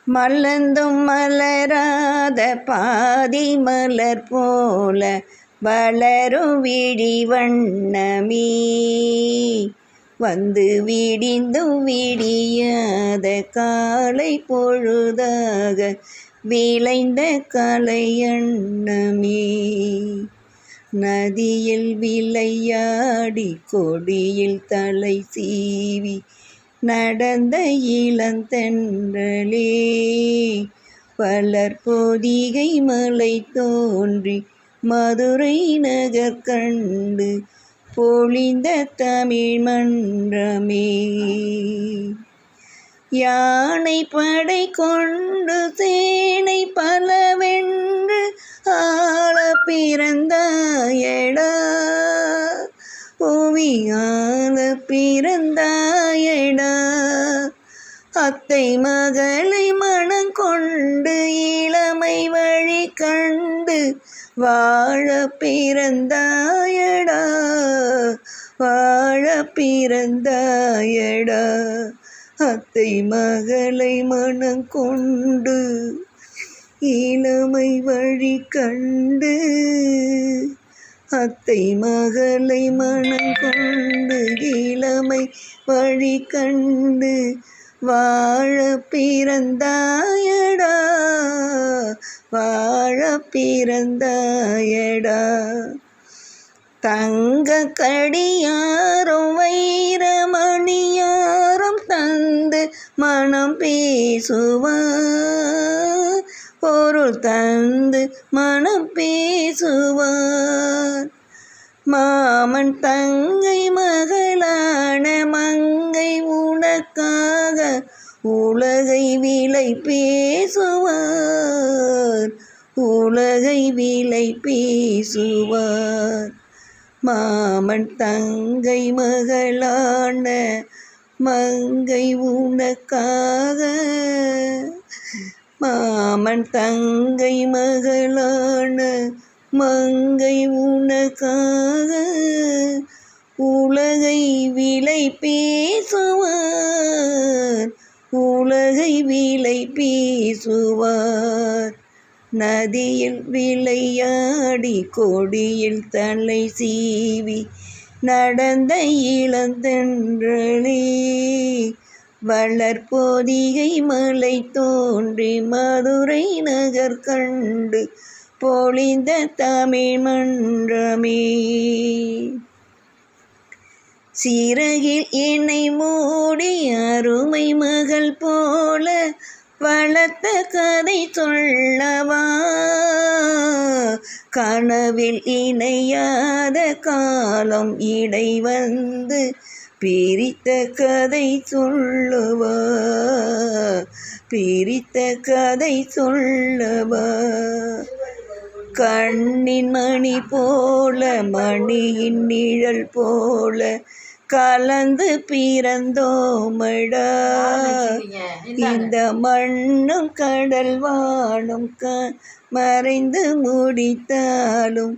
மலர்ந்தும் மலராத பாதி மலர் போல வளரும் விழி வண்ணமே, வந்து விடிந்தும் விடியாத காலை பொழுதாக விளைந்த கலையண்ணமே. நதியில் விளையாடி கொடியில் தலை சீவி நடந்த இளந்தென்றலே, வளர்பொதிகை மலை தோன்றி மதுரை நகர் கண்டு பொழிந்த தமிழ் மன்றமே. யானை படை கொண்டு சேனை பலவென்று ஆள பிறந்தாயடா, புவியாள பிறந்தாயடா. அத்தை மகளை மணங்கொண்டு இளமை வழி கண்டு வாழ பிறந்தாயடா, வாழ பிறந்தாயடா. அத்தை மகளை மணங்கொண்டு இளமை வழி கண்டு, அத்தை மகளை மணங்கொண்டு இளமை வழி கண்டு வாழ பிறந்தாயடா, வாழ பிறந்தாயடா. தங்க கடியாரும் வைரமணியாரும் தந்து மனம் பேசுவார், பொருள் தந்து மனம் பேசுவார். மாமன் தங்கை மகளான மங்கை உனக்காக உலகை விலை பேசுவார், உலகை விலை பேசுவார். மாமன் தங்கை மகளான மங்கை உனக்காக, மாமன் தங்கை மகளான மங்கை உனக்காக உலகை விலை பேசுவார், உலகை விலை பேசுவார். நதியில் விளையாடி கொடியில் தலை சீவி நடந்த இளந்தென்றலே, வளர்பொதிகை மலை தோன்றி மதுரை நகர் கண்டு பொழிந்த தமிழ் மன்றமே. சிறகில் என்னை மூடி அருமை மகள் போல வளர்த்த கதை சொல்லவா, கனவில் இணையாத காலம் இடை வந்து பிரித்த கதை சொல்லவா, பிரித்த கதை சொல்லவா. கண்ணின் மணி போல மணியின் நிழல் போல கலந்து பிறந்தோமடா, இந்த மண்ணும் கடல் வானும் மறைந்து முடித்தாலும்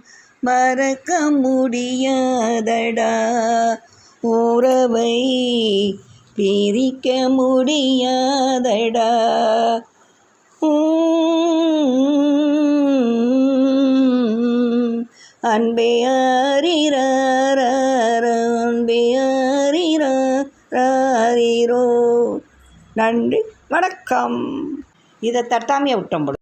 மறக்க முடியாதடா, உறவை பிரிக்க முடியாதடா. அன்பே ஆரிராரோ, அன்பே ஆரிராரோ. நன்றி, வணக்கம். இதை தட்டாமையை விட்டோம்.